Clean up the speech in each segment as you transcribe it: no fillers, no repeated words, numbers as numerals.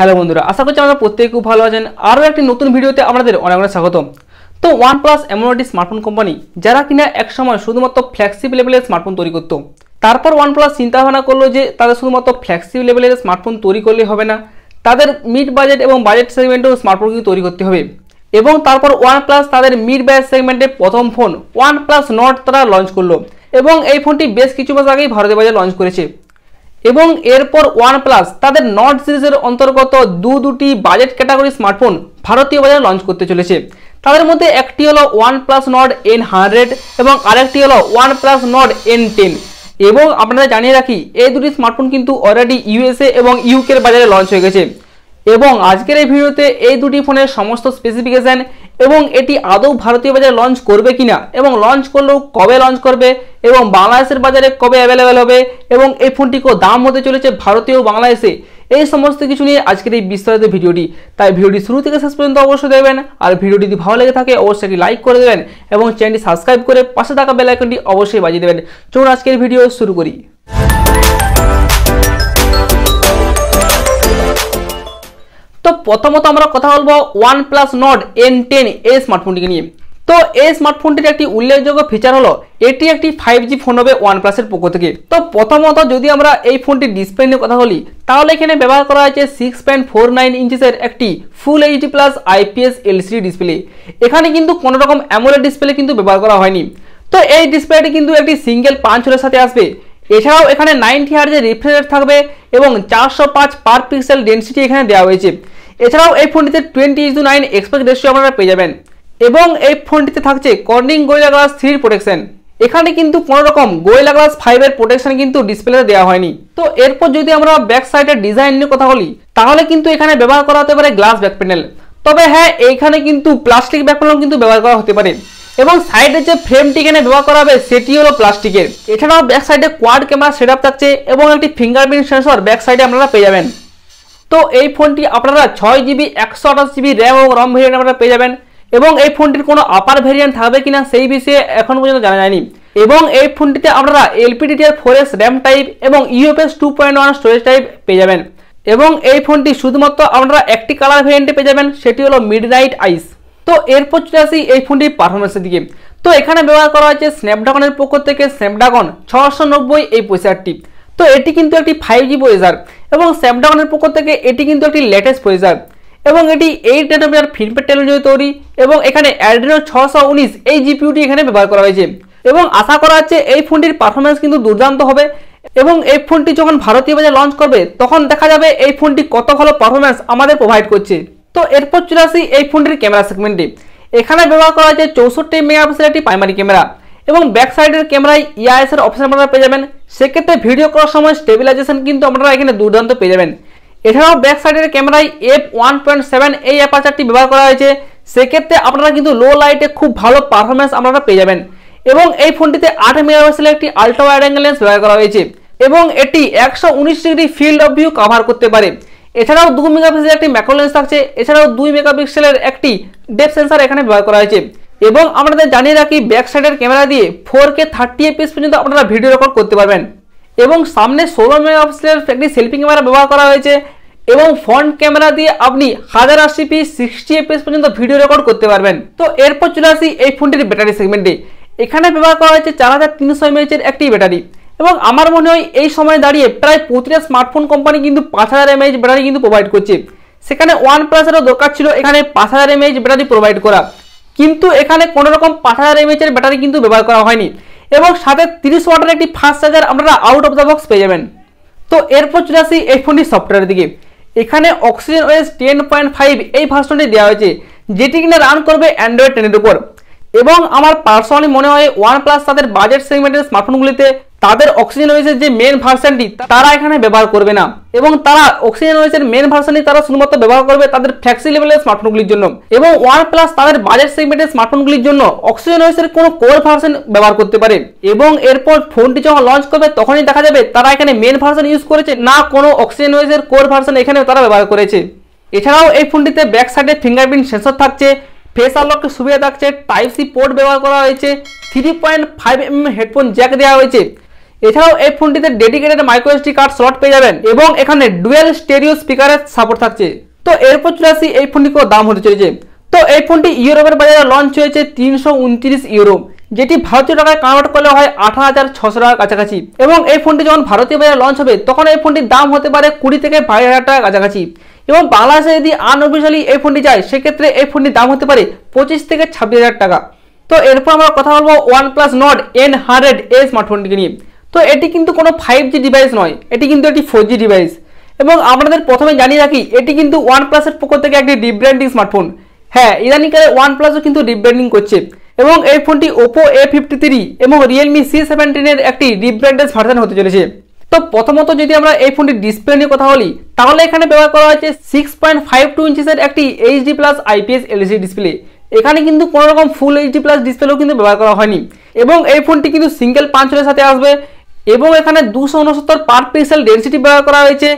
Hello বন্ধুরা, আশা করছি আপনারা প্রত্যেকে খুব ভালো আছেন। আরও একটি নতুন ভিডিওতে আপনাদের অনেক অনেক স্বাগত। তো ওয়ানপ্লাস এমন একটি স্মার্টফোন কোম্পানি যারা কিনা একসময় শুধুমাত্র ফ্ল্যাগশিপ লেভেলের স্মার্টফোন তৈরি করতো। তারপর ওয়ানপ্লাস চিন্তা ভাবনা করলো যে তাদের শুধুমাত্র ফ্ল্যাগশিপ লেভেলের স্মার্টফোন তৈরি করলে হবে না, তাদের মিড বাজেট এবং বাজেট সেগমেন্টেও স্মার্টফোন কিন্তু তৈরি করতে হবে। এবং তারপর ওয়ানপ্লাস তাদের মিড বাজেট সেগমেন্টে প্রথম ফোন ওয়ানপ্লাস নট তারা লঞ্চ করলো এবং এই ফোনটি বেশ কিছু মাস আগেই ভারতীয় বাজারে লঞ্চ করেছে। এবং এরপর ওয়ানপ্লাস তাদের নট সিরিজের অন্তর্গত দুটি বাজেট ক্যাটাগরি স্মার্টফোন ভারতীয় বাজারে লঞ্চ করতে চলেছে। তাদের মধ্যে একটি হলো ওয়ানপ্লাস নট N100 এবং আরেকটি হলো ওয়ানপ্লাস নট N10। এবং আপনারা জানিয়ে রাখি, এই দুটি স্মার্টফোন কিন্তু অলরেডি ইউএসএ এবং ইউকের বাজারে লঞ্চ হয়ে গেছে। এবং আজকের এই ভিডিওতে এই দুটি ফোনের সমস্ত স্পেসিফিকেশান এবং এটি আদৌ ভারতীয় বাজারে লঞ্চ করবে কিনা এবং লঞ্চ করলেও কবে লঞ্চ করবে এবং বাংলাদেশের বাজারে কবে অ্যাভেলেবেল হবে এবং এই ফোনটিকেও দাম হতে চলেছে ভারতীয় ও বাংলাদেশে, এই সমস্ত কিছু নিয়ে আজকের এই বিস্তারিত ভিডিওটি। তাই ভিডিওটি শুরু থেকে শেষ পর্যন্ত অবশ্যই দেখবেন। আর ভিডিওটি যদি ভালো লেগে থাকে অবশ্যই একটি লাইক করে দেবেন এবং চ্যানেলটি সাবস্ক্রাইব করে পাশে থাকা বেল আইকনটি অবশ্যই বাজিয়ে দেবেন। চলুন আজকের ভিডিও শুরু করি। তো প্রথমত আমরা কথা বলবো ওয়ানপ্লাস নট N10 এই স্মার্টফোনটিকে নিয়ে। তো এই স্মার্টফোনটির একটি উল্লেখযোগ্য ফিচার হলো এটি একটি 5G ফোন হবে ওয়ানপ্লাসের পক্ষ থেকে। তো প্রথমত যদি আমরা এই ফোনটির ডিসপ্লে নিয়ে কথা বলি, তাহলে এখানে ব্যবহার করা হয়েছে 6.49 ইঞ্চিসের একটি full HD plus IPS LCD display. এখানে কিন্তু কোনো রকম অ্যামোলেড ডিসপ্লে কিন্তু ব্যবহার করা হয়নি। তো এই ডিসপ্লেটি কিন্তু একটি সিঙ্গেল পাঞ্চ হোলের সাথে আসবে। এছাড়াও এখানে 90 হার্জের রিফ্রেশ রেট থাকবে এবং 405 পার পিক্সেল ডেনসিটি এখানে দেওয়া হয়েছে। এছাড়াও এই ফোনটিতে 20:9 এক্সপেক্ট রেশিও আপনারা পেয়ে যাবেন এবং এই ফোনটিতে থাকছে কর্নিং গোরিলা গ্লাস 3 প্রোটেকশন। এখানে কিন্তু কোনো রকম গোরিলা গ্লাস 5 এর প্রোটেকশন কিন্তু ডিসপ্লেতে দেওয়া হয়নি। তো এরপর যদি আমরা ব্যাক সাইডের ডিজাইন নিয়ে কথা বলি, তাহলে কিন্তু এখানে ব্যবহার করা হতে পারে গ্লাস ব্যাক প্যানেল। তবে হ্যাঁ, এইখানে কিন্তু প্লাস্টিক ব্যাক প্যানেল কিন্তু ব্যবহার করা হতে পারে এবং সাইডের যে ফ্রেমটি এখানে ব্যবহার করা হবে সেটি হলো প্লাস্টিকের। এছাড়াও ব্যাক সাইডে কোয়াড ক্যামেরা সেটআপ থাকছে এবং একটি ফিঙ্গারপ্রিন্ট সেন্সর ব্যাক সাইডে আপনারা পেয়ে যাবেন। তো এই ফোনটি আপনারা 6GB 128GB র্যাম এবং রম ভেরিয়েন্ট আপনারা পেয়ে যাবেন এবং এই ফোনটির কোনো আপার ভেরিয়েন্ট থাকবে কিনা সেই বিষয়ে এখন পর্যন্ত জানা যায়নি। এবং এই ফোনটিতে আপনারা LPDDR4S র্যাম টাইপ এবং UFS 2.1 স্টোরেজ টাইপ পেয়ে যাবেন। এবং এই ফোনটি শুধুমাত্র আপনারা একটি কালার ভেরিয়েন্টে পেয়ে যাবেন, সেটি হলো মিডনাইট আইস। তো এরপর চলে আসি এই ফোনটির পারফরমেন্সের দিকে। তো এখানে ব্যবহার করা হয়েছে স্ন্যাপড্রাগনের পক্ষ থেকে স্ন্যাপড্রাগন 690 এই প্রসেসরটি। তো এটি কিন্তু একটি 5G প্রসেসর এবং স্ন্যাপড্রাগনের পক্ষ থেকে এটি কিন্তু একটি লেটেস্ট প্রসেসর এবং এটি 8 ন্যানোমিটার ফিনফেট টেকনোলজি তৈরি এবং এখানে অ্যাড্রিনো 619 এই জিপিইউটি এখানে ব্যবহার করা হয়েছে। এবং আশা করা হচ্ছে এই ফোনটির পারফরমেন্স কিন্তু দুর্দান্ত হবে এবং এই ফোনটি যখন ভারতীয় বাজারে লঞ্চ করবে তখন দেখা যাবে এই ফোনটি কত ভালো পারফরমেন্স আমাদের প্রোভাইড করছে। তো এরপর চলে আসি এই ফোনটির ক্যামেরা সেগমেন্টে। এখানে ব্যবহার করা হয়েছে 64 মেগাপিক্সেলের একটি প্রাইমারি ক্যামেরা এবং ব্যাক সাইডের ক্যামেরায় EIS এর অপশন আপনারা পেয়ে যাবেন। সেক্ষেত্রে ভিডিও করার সময় স্টেবিলাইজেশন কিন্তু আপনারা এখানে দুর্দান্ত পেয়ে যাবেন। এছাড়াও ব্যাক সাইডের ক্যামেরায় f1.7 এই অ্যাপারচারটি ব্যবহার করা হয়েছে। সেক্ষেত্রে আপনারা কিন্তু লো লাইটে খুব ভালো পারফরমেন্স আপনারা পেয়ে যাবেন। এবং এই ফোনটিতে 8 মেগাপিক্সেলের একটি আলট্রা ওয়াইড অ্যাঙ্গেল লেন্স ব্যবহার করা হয়েছে এবং এটি 119 degree field of view cover করতে পারে। এছাড়াও 2 মেগাপিক্সেলের একটি ম্যাক্রো লেন্স থাকছে। এছাড়াও 2 মেগাপিক্সেলের একটি ডেপথ সেন্সর এখানে ব্যবহার করা হয়েছে। এবং আপনাদের জানিয়ে রাখি, ব্যাক সাইডের ক্যামেরা দিয়ে 4K 30 fps পর্যন্ত আপনারা ভিডিও রেকর্ড করতে পারবেন এবং সামনে 16 মেগাপিক্সেলের একটি সেলফি ক্যামেরা ব্যবহার করা হয়েছে এবং ফ্রন্ট ক্যামেরা দিয়ে আপনি 1080p 60 fps পর্যন্ত ভিডিও রেকর্ড করতে পারবেন। তো এরপর চলে আসি এই ফোনটির ব্যাটারি সেগমেন্টে। এখানে ব্যবহার করা হয়েছে 4300 mAh এর একটি ব্যাটারি এবং আমার মনে হয় এই সময় দাঁড়িয়ে প্রায় প্রতিটা স্মার্টফোন কোম্পানি কিন্তু 5000 mAh ব্যাটারি কিন্তু প্রোভাইড করছে। সেখানে ওয়ানপ্লাসেরও দরকার ছিল এখানে 5000 mAh ব্যাটারি প্রোভাইড করা, কিন্তু এখানে কোনো রকম 5000 mAh এর ব্যাটারি কিন্তু ব্যবহার করা হয়নি এবং সাথে 30 ওয়াটের একটি ফাস্ট চার্জার আপনারা আউট অফ দ্য বক্স পেয়ে যাবেন। তো এরপর চলে আসি এই ফোনটির সফটওয়্যারের দিকে। এখানে অক্সিজেন OS 10.5 এই ভার্সনটি দেওয়া হয়েছে, যেটি কিনা রান করবে অ্যান্ড্রয়েড 10 এর উপর। এবং আমার পার্সোনালি মনে হয় ওয়ানপ্লাস তাদের বাজেট সেগমেন্টের স্মার্টফোনগুলিতে তাদের অক্সিজেন ওএসের যে মেন ভার্সনটি তারা এখানে ব্যবহার করবে না এবং তারা অক্সিজেন ওএসের মেন ভার্সনটি তারা শুধুমাত্র ব্যবহার করবে তাদের ফ্ল্যাগশিপ লেভেলের স্মার্টফোনগুলির জন্য। এবং ওয়ানপ্লাস তাদের বাজেট সেগমেন্টের স্মার্টফোনগুলির জন্য অক্সিজেন ওএসের কোনো কোর ভার্সন ব্যবহার করতে পারে এবং এরপর ফোনটি যখন লঞ্চ করবে তখনই দেখা যাবে তারা এখানে মেন ভার্সন ইউজ করেছে না কোনো অক্সিজেন ওএসের কোর ভার্সন এখানে তারা ব্যবহার করেছে। এছাড়াও এই ফোনটিতে ব্যাক সাইডে ফিঙ্গারপ্রিন্ট সেন্সর থাকছে, ফেস আনলকের সুবিধা থাকছে, টাইপ সি পোর্ট ব্যবহার করা হয়েছে, 3.5mm হেডফোন জ্যাক দেওয়া হয়েছে এছাড়াও এই ফোনটিতে dedicated micro SD card slot পেয়ে যাবেন এবং এখানে ডুয়েল স্টেরিও স্পিকারের সাপোর্ট থাকছে। তো এরপর চলে আসি এই ফোনটির কত দাম হতে চলেছে। তো এই ফোনটি ইউরোপের বাজারে লঞ্চ হয়েছে 329 ইউরো, যেটি ভারতীয় টাকায় কনভার্ট করলে হয় 18,600 টাকার কাছাকাছি। এবং এই ফোনটি যখন ভারতীয় বাজারে লঞ্চ হবে তখন এই ফোনটির দাম হতে পারে 20 থেকে 22,000 টাকার কাছাকাছি। এবং বাংলাদেশে যদি আনঅফিসিয়ালি এই ফোনটি যায় সেক্ষেত্রে এই ফোনটির দাম হতে পারে 25 থেকে 26,000 টাকা। তো এরপর আমরা কথা বলবো OnePlus Nord N100 এই স্মার্টফোনটিকে নিয়ে। তো এটি কিন্তু কোনো 5G ডিভাইস নয়, এটি কিন্তু একটি 4G ডিভাইস। এবং আপনাদের প্রথমে জানিয়ে রাখি এটি কিন্তু OnePlus-এর পক্ষ থেকে একটি রিব্র্যান্ডিং স্মার্টফোন। হ্যাঁ, ইদানিংকালে OnePlus-ও কিন্তু রিব্র্যান্ডিং করছে এবং এই ফোনটি Oppo A53 এবং Realme C17 এর একটি রিব্র্যান্ডেড ভার্সন হতে চলেছে। তো প্রথমত যদি আমরা এই ফোনটির ডিসপ্লে নিয়ে কথা বলি তাহলে এখানে ব্যবহার করা হয়েছে 6.52 ইঞ্চিসের একটি HD+ IPS LCD ডিসপ্লে। এখানে কিন্তু কোনো রকম ফুল HD+ ডিসপ্লেও কিন্তু ব্যবহার করা হয়নি। এবং এই ফোনটি কিন্তু সিঙ্গেল পাঞ্চ হোলের সাথে আসবে এবং এখানে 269 পার পিক্সেল ডেনসিটি ব্যবহার করা হয়েছে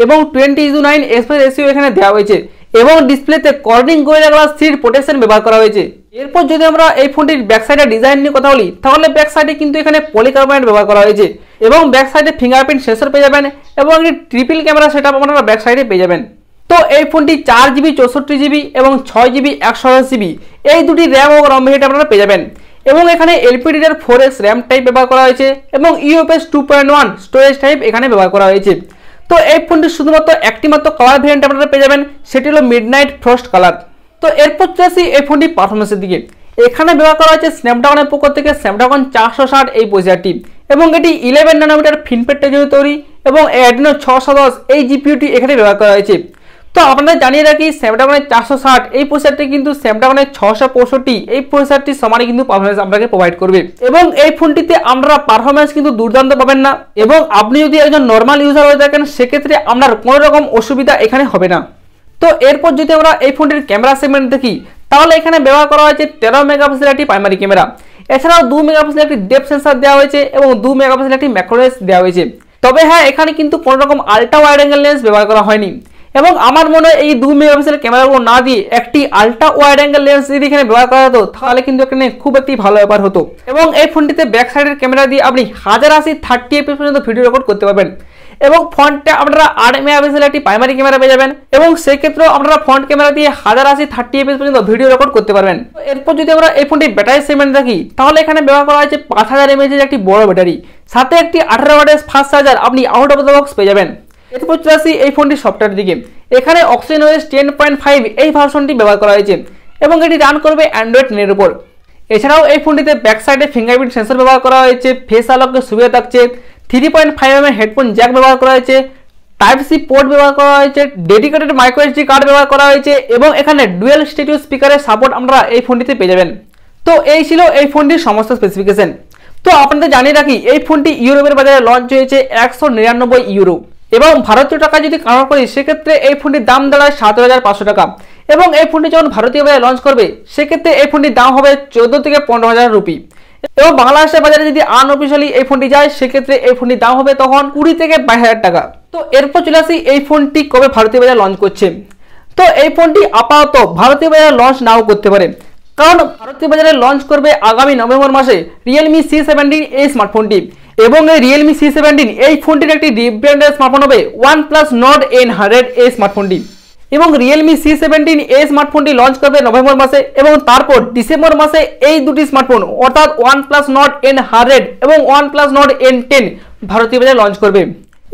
এবং 20:9 এক্সপ্রেস রেশিও এখানে দেওয়া হয়েছে এবং ডিসপ্লেতে কর্নিং গোরিলা গ্লাস 3 প্রোটেকশন ব্যবহার করা হয়েছে। এরপর যদি আমরা এই ফোনটির ব্যাক সাইডের ডিজাইন নিয়ে কথা বলি তাহলে ব্যাক সাইডে কিন্তু এখানে পলিকার্বনেট ব্যবহার করা হয়েছে এবং ব্যাক সাইডে ফিঙ্গারপ্রিন্ট সেন্সর পেয়ে যাবেন এবং একটি ট্রিপল ক্যামেরা সেটআপ আপনারা ব্যাক সাইডে পেয়ে যাবেন। তো এই ফোনটি 4GB 64GB এবং 6GB 128GB এই দুটি র্যাম ও রম ভেরিয়েন্ট আপনারা পেয়ে যাবেন এবং এখানে LPDDR4X র্যাম টাইপ ব্যবহার করা হয়েছে এবং UFS 2.1 স্টোরেজ টাইপ এখানে ব্যবহার করা হয়েছে। তো এই ফোনটি শুধুমাত্র একটি মাত্র কালার ভেরিয়েন্ট আপনারা পেয়ে যাবেন, সেটি হলো মিডনাইট ফ্রস্ট কালার। তো এরপর চলে আসি এই ফোনটির পারফরমেন্সের দিকে। এখানে ব্যবহার করা হয়েছে স্ন্যাপড্রাগনের পক্ষ থেকে স্ন্যাপড্রাগন 460 এই প্রসেসরটি এবং এটি 11 ন্যানোমিটার ফিনফেট টেকনোলজি তৈরি এবং Adreno 610 এই জিপিইউটি এখানে ব্যবহার করা হয়েছে। তো আপনাদের জানিয়ে রাখি স্ন্যাপড্রাগনের 460 এই প্রসেসরটি কিন্তু স্ন্যাপড্রাগনের 665 এই প্রসেসরটির সমানই কিন্তু পারফরমেন্স আপনাকে প্রোভাইড করবে এবং এই ফোনটিতে আমরা পারফরমেন্স কিন্তু দুর্দান্ত পাবেন না এবং আপনি যদি একজন নর্মাল ইউজার হয়ে থাকেন সেক্ষেত্রে আপনার কোনো রকম অসুবিধা এখানে হবে না। তো এরপর যদি আমরা এই ফোনটির ক্যামেরা সেগমেন্ট দেখি তাহলে এখানে ব্যবহার করা হয়েছে 13 মেগাপিক্সেল একটি প্রাইমারি ক্যামেরা, এছাড়াও 2 মেগাপিক্সেল একটি ডেপথ সেন্সর দেওয়া হয়েছে এবং 2 মেগাপিক্সেল একটি ম্যাক্রো লেন্স দেওয়া হয়েছে। তবে হ্যাঁ, এখানে কিন্তু কোনো রকম আল্ট্রা ওয়াইড অ্যাঙ্গেল লেন্স ব্যবহার করা হয়নি এবং আমার মনে হয় এই 2 মেগাপিক্সেল ক্যামেরাগুলো না দিয়ে একটি আল্ট্রা ওয়াইড অ্যাঙ্গেল লেন্স যদি এখানে ব্যবহার করা হতো তাহলে কিন্তু এখানে খুব একটি ভালো ব্যাপার হতো। এবং এই ফোনটিতে ব্যাক সাইডের ক্যামেরা দিয়ে আপনি 1080 30 fps পর্যন্ত ভিডিও রেকর্ড করতে পারবেন এবং ফ্রন্টে আপনারা 8 মেগাপিক্সেল একটি প্রাইমারি ক্যামেরা পেয়ে যাবেন এবং সেই ক্ষেত্রেও আপনারা ফ্রন্ট ক্যামেরা দিয়ে 1080 30 fps পর্যন্ত ভিডিও রেকর্ড করতে পারবেন। এরপর যদি আমরা এই ফোনটির ব্যাটারি সেগমেন্ট দেখি তাহলে এখানে ব্যবহার করা হয়েছে 5000 mAh এর একটি বড় ব্যাটারি, সাথে একটি 18 ওয়াটের ফাস্ট চার্জার আপনি আউট অফ দ্য বক্স পেয়ে যাবেন। এরপর চলে আসি এই ফোনটির সফটওয়্যার দিকে। এখানে OS 10.5 এই ভার্সনটি ব্যবহার করা হয়েছে এবং এটি রান করবে অ্যান্ড্রয়েড 10 এর উপর। এছাড়াও এই ফোনটিতে ব্যাক সাইডে ফিঙ্গারপ্রিন্ট সেন্সর ব্যবহার করা হয়েছে, ফেস আনলকের সুবিধা থাকছে, 3.5mm হেডফোন জ্যাক ব্যবহার করা হয়েছে, Type-C পোর্ট ব্যবহার করা হয়েছে, ডেডিকেটেড মাইক্রো এসডি কার্ড ব্যবহার করা হয়েছে এবং এখানে ডুয়েল স্টেরিও স্পিকারের সাপোর্ট আমরা এই ফোনটিতে পেয়ে যাবেন। তো এই ছিল এই ফোনটির সমস্ত স্পেসিফিকেশন। তো আপনাদের জানিয়ে রাখি এই ফোনটি ইউরোপের বাজারে লঞ্চ হয়েছে 199 ইউরো এবং ভারতীয় টাকা যদি কনভার্ট করি সেক্ষেত্রে এই ফোনটির দাম দাঁড়ায় 17,500 টাকা এবং এই ফোনটি যখন ভারতীয় বাজারে লঞ্চ করবে সেক্ষেত্রে এই ফোনটির দাম হবে 14 থেকে 15,000 রুপি এবং বাংলাদেশের বাজারে যদি আনঅফিসিয়ালি এই ফোনটি যায় সেক্ষেত্রে এই ফোনটির দাম হবে তখন 20 থেকে 22,000 টাকা। তো এরপর চলে আসি এই ফোনটি কবে ভারতীয় বাজারে লঞ্চ করছে। তো এই ফোনটি আপাতত ভারতীয় বাজারে লঞ্চ নাও করতে পারে, কারণ ভারতীয় বাজারে লঞ্চ করবে আগামী নভেম্বর মাসে Realme C17 এই স্মার্টফোনটি এবং এই Realme C17 এই ফোনটির একটি রিব্র্যান্ডেড স্মার্টফোন হবে OnePlus Nord N100 এই স্মার্টফোনটি এবং Realme C17 এই স্মার্টফোনটি লঞ্চ করবে নভেম্বর মাসে এবং তারপর ডিসেম্বর মাসে এই দুটি স্মার্টফোন অর্থাৎ OnePlus Nord N100 এবং OnePlus Nord N10 ভারতীয় বাজারে লঞ্চ করবে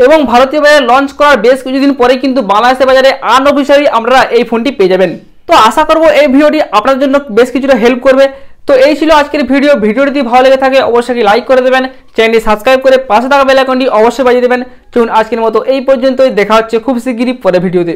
এবং ভারতীয় বাজারে লঞ্চ করার বেশ কিছুদিন পরে কিন্তু বাংলাদেশের বাজারে আনঅফিসিয়ালি আপনারা এই ফোনটি পেয়ে যাবেন। তো আশা করব এই ভিডিওটি আপনার জন্য বেশ কিছুটা হেল্প করবে। তো এই ছিল আজকের ভিডিওটি যদি ভালো লেগে থাকে অবশ্যই লাইক করে দেবেন, চ্যানেলটি সাবস্ক্রাইব করে পাশে থাকা বেল আইকনটি অবশ্যই বাজিয়ে দেবেন। চলুন আজকের মতো এই পর্যন্তই, দেখা হচ্ছে খুব শিগগিরই পরের ভিডিওতে।